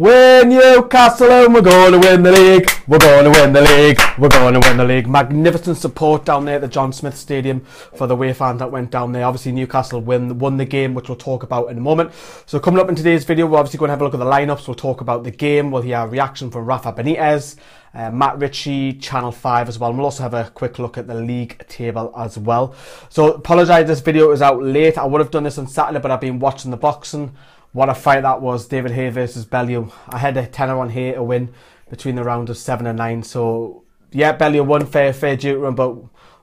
We're Newcastle and we're going to win the league. We're going to win the league. We're going to win the league. Magnificent support down there at the John Smith Stadium for the away fans that went down there. Obviously Newcastle won the game, which we'll talk about in a moment. So coming up in today's video, we're obviously going to have a look at the lineups. We'll talk about the game. We'll hear a reaction from Rafa Benitez, Matt Ritchie, Channel 5 as well. And we'll also have a quick look at the league table as well. So apologise, this video is out late. I would have done this on Saturday, but I've been watching the boxing. What a fight that was, David Haye versus Bellew. I had a tenner on Haye to win between the rounds of 7 and 9. So, yeah, Bellew won fair due to him, but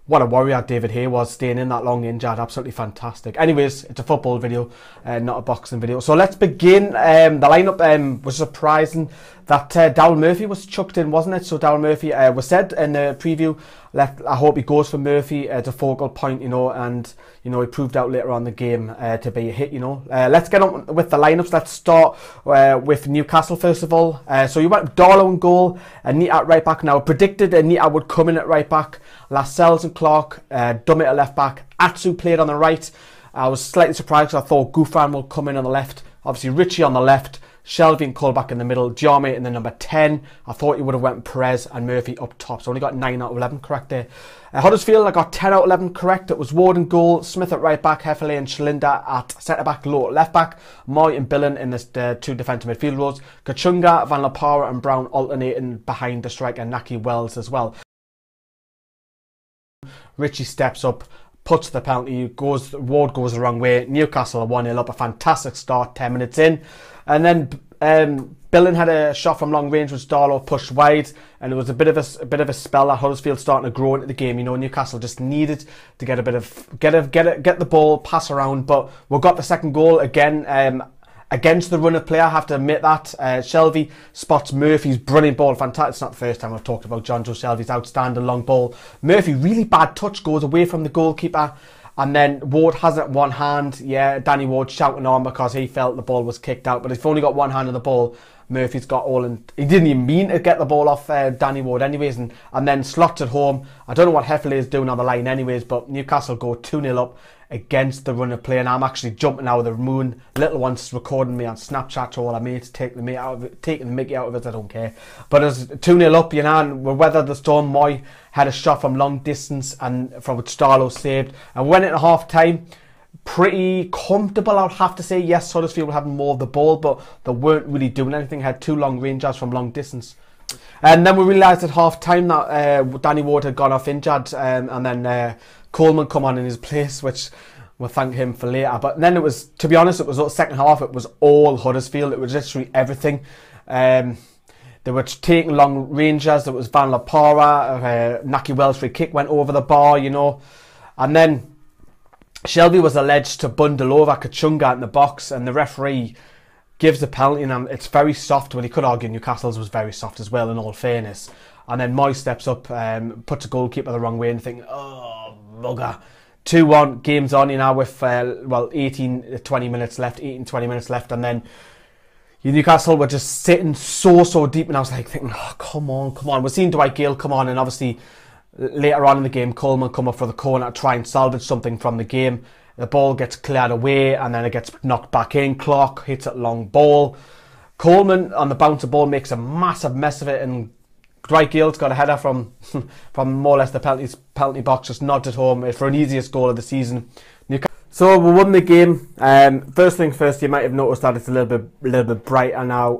what a warrior David Haye was, staying in that long injured. Absolutely fantastic. Anyways, it's a football video, not a boxing video. So let's begin. The lineup was surprising that Daryl Murphy was chucked in, wasn't it? So Daryl Murphy was said in the preview, I hope he goes for Murphy as a focal point, and he proved out later on the game to be a hit, Let's get on with the lineups. Let's start with Newcastle first of all. So you went Darlow in goal, Anita at right back. Now I predicted Anita would come in at right back, Lascelles and Clark, Dummett at left back, Atsu played on the right. I was slightly surprised because I thought Gouffran will come in on the left, obviously Ritchie on the left, Shelvey and Colback in the middle, Diarmé in the number 10. I thought he would have went Perez and Murphy up top. So only got 9 out of 11 correct there. Huddersfield, I got 10 out of 11 correct. It was Ward in goal, Smith at right back, Hefele and Schlinder at centre back, Lowe at left back, Moy and Billen in the two defensive midfield roles, Kachunga, Van La Parra and Brown alternating behind the striker, Naki Wells as well. Ritchie steps up, puts the penalty, Ward goes the wrong way. Newcastle are 1-0 up, a fantastic start 10 minutes in. And then Billen had a shot from long range which Darlow pushed wide, and it was a bit of a spell that Huddersfield starting to grow into the game. Newcastle just needed to get the ball, pass around, but we got the second goal again. Against the run of play, I have to admit that. Shelvey spots Murphy's brilliant ball. Fantastic. It's not the first time I've talked about John Joe Shelvey's outstanding long ball. Murphy, really bad touch, goes away from the goalkeeper. And then Ward has it one hand. Yeah, Danny Ward shouting on because he felt the ball was kicked out. But if you've only got one hand on the ball, Murphy's got all in. He didn't even mean to get the ball off Danny Ward anyways. And then slots it home. I don't know what Hefele is doing on the line anyways, but Newcastle go 2-0 up against the run of play, and I'm actually jumping out of the moon. Little one's recording me on Snapchat to all our mates, taking the mickey out of it. I don't care. But it's 2-0 up, and we weathered the storm. Moy had a shot from long distance, and from which Darlow saved. And went into half time, pretty comfortable, I'd have to say. Yes, Huddersfield were having more of the ball, but they weren't really doing anything. Had 2 long rangers from long distance. And then we realised at half time that Danny Ward had gone off injured, and then Coleman come on in his place, which we'll thank him for later. But then it was, to be honest, it was the second half, it was all Huddersfield. It was literally everything. They were taking long rangers. It was Van La Parra, Naki Wells free kick went over the bar, And then Shelvey was alleged to bundle over Kachunga in the box, and the referee gives the penalty, and it's very soft. Well, he could argue Newcastle's was very soft as well, in all fairness. And then Moy steps up, puts a goalkeeper the wrong way, and think, oh, bugger. 2-1, game's on, with, 18-20 minutes left, and then Newcastle were just sitting so deep, and I was like thinking, oh, come on. We're seeing Dwight Gale come on, and obviously later on in the game, Coleman come up for the corner to try and salvage something from the game. The ball gets cleared away, and then it gets knocked back in. Clark hits it long ball. Coleman on the bouncer ball makes a massive mess of it, and Dwight Gale's got a header from more or less the penalty box, just nods it home for an easiest goal of the season. So we won the game. First thing first, you might have noticed that it's a little bit brighter now.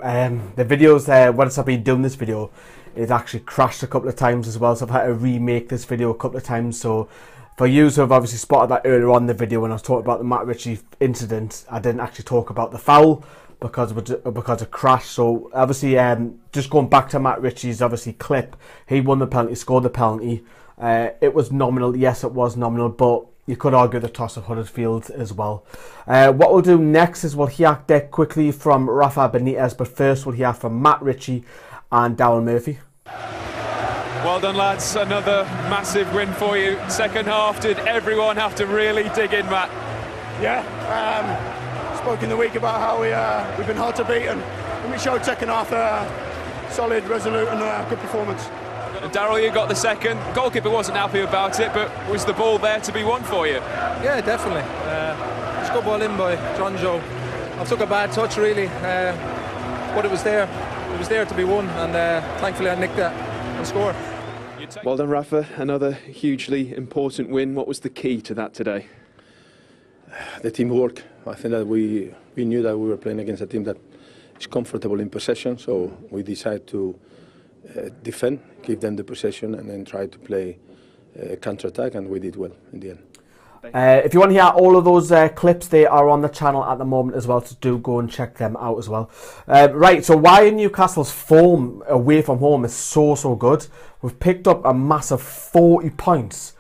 The videos, once I've been doing this video, it's actually crashed a couple of times as well, so I've had to remake this video a couple of times. So for you who have obviously spotted that earlier on in the video when I was talking about the Matt Ritchie incident, I didn't actually talk about the foul because of crash. So obviously, just going back to Matt Ritchie's obviously clip, he won the penalty, scored the penalty. It was nominal, yes, it was nominal, but you could argue the toss of Huddersfield as well. What we'll do next is we'll hear deck quickly from Rafa Benitez, but first we'll hear from Matt Ritchie and Daryl Murphy. Well done, lads. Another massive win for you. Second half, did everyone have to really dig in, Matt? Yeah. Spoke in the week about how we've been hard to beat, and we showed second half solid, resolute, and good performance. Daryl, you got the second. Goalkeeper wasn't happy about it, but was the ball there to be won for you? Yeah, definitely. It's a good ball in by John Joe. I took a bad touch, really. but it was there. It was there to be won, and thankfully I nicked that and scored. Well done, Rafa. Another hugely important win. What was the key to that today? The teamwork. I think that we knew that we were playing against a team that is comfortable in possession, so we decided to defend, give them the possession, and then try to play counter-attack, and we did well in the end. If you want to hear all of those clips, they are on the channel at the moment as well, so do go and check them out as well. Right, so why Newcastle's form away from home is so good. We've picked up a massive 40 points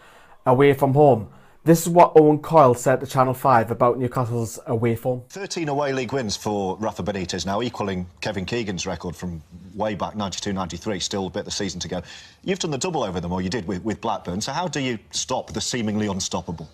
away from home. This is what Owen Coyle said to Channel 5 about Newcastle's away form. 13 away league wins for Rafa Benitez now, equalling Kevin Keegan's record from way back 92-93, still a bit of the season to go. You've done the double over them, or you did with Blackburn, so how do you stop the seemingly unstoppable?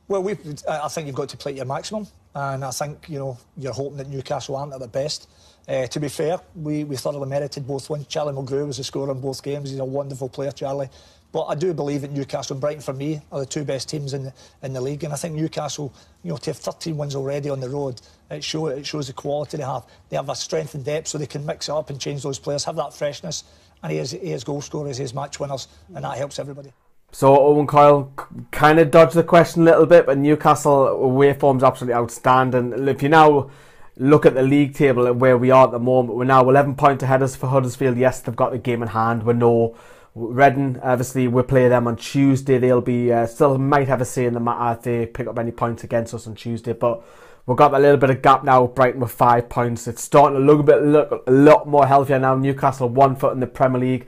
Well, I think you've got to play your maximum, and I think, you know, you're hoping that Newcastle aren't at their best. To be fair, we thoroughly merited both wins. Charlie Mulgrew was the scorer in both games. He's a wonderful player, Charlie. But I do believe that Newcastle and Brighton, for me, are the two best teams in the league. And I think Newcastle, you know, to have 13 wins already on the road, it shows the quality they have. They have a strength and depth, so they can mix it up and change those players, have that freshness. And he has goal scorers, he has match winners, and that helps everybody. So Owen Coyle kind of dodged the question a little bit, but Newcastle away form's absolutely outstanding. If you now look at the league table and where we are at the moment, we're now 11 points ahead of us for Huddersfield. Yes, they've got the game in hand. We know Reading, obviously, we'll play them on Tuesday. They'll be still might have a say in the matter if they pick up any points against us on Tuesday, but we've got a little bit of gap now. Brighton with 5 points. It's starting to look a lot more healthier now. Newcastle 1 foot in the Premier League.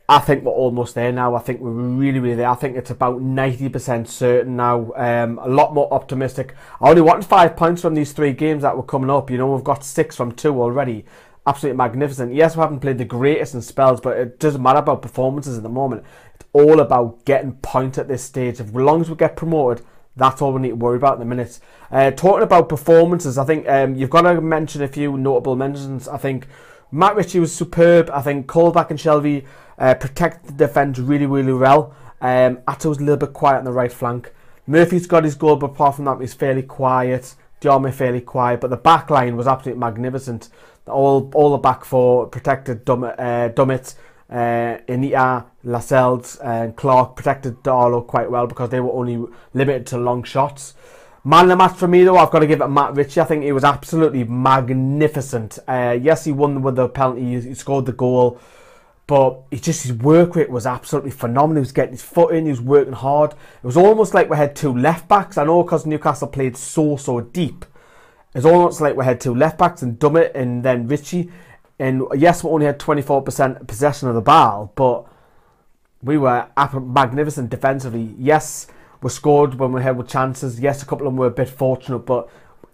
I think we're almost there now. I think we're really there. I think it's about 90% certain now. A lot more optimistic. I only wanted 5 points from these 3 games that were coming up. You know, we've got 6 from 2 already. Absolutely magnificent. Yes, we haven't played the greatest in spells, but it doesn't matter about performances at the moment. It's all about getting points at this stage. As long as we get promoted, that's all we need to worry about in the minutes. Talking about performances, I think you've got to mention a few notable mentions. I think Matt Ritchie was superb. I think Colback and Shelvey protected the defence really well. Atto was a little bit quiet on the right flank. Murphy's got his goal, but apart from that, he's fairly quiet. Diarmid fairly quiet, but the back line was absolutely magnificent. All the back four protected Dummett, Inita, Lascelles and Clark protected Darlow quite well because they were only limited to long shots. Man of the match for me though, I've got to give it Matt Ritchie. I think he was absolutely magnificent. Yes, he won with the penalty, he scored the goal, but his work rate was absolutely phenomenal. He was getting his foot in, he was working hard. It was almost like we had 2 left backs. I know because Newcastle played so deep. It's almost like we had 2 left backs and Dummett and then Ritchie. And yes, we only had 24% possession of the ball, but we were magnificent defensively. Yes, we scored when we had chances. Yes, a couple of them were a bit fortunate, but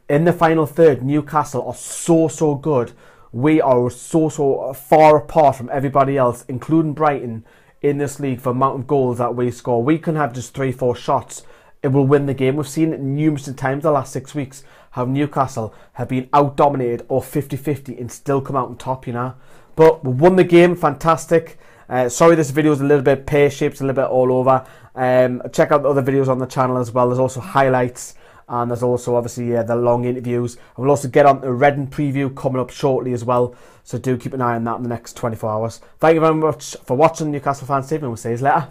in the final third, Newcastle are so good. We are so far apart from everybody else, including Brighton, in this league for the amount of goals that we score. We can have just 3-4 shots. It will win the game. We've seen it numerous times the last 6 weeks, how Newcastle have been out-dominated or 50-50 and still come out on top, you know. But we won the game, fantastic. Sorry this video is a little bit pear-shaped, a little bit all over. Check out the other videos on the channel as well. There's also highlights and there's also obviously the long interviews. We'll also get on the Reading preview coming up shortly as well. So do keep an eye on that in the next 24 hours. Thank you very much for watching, Newcastle Fans TV, and we'll see you later.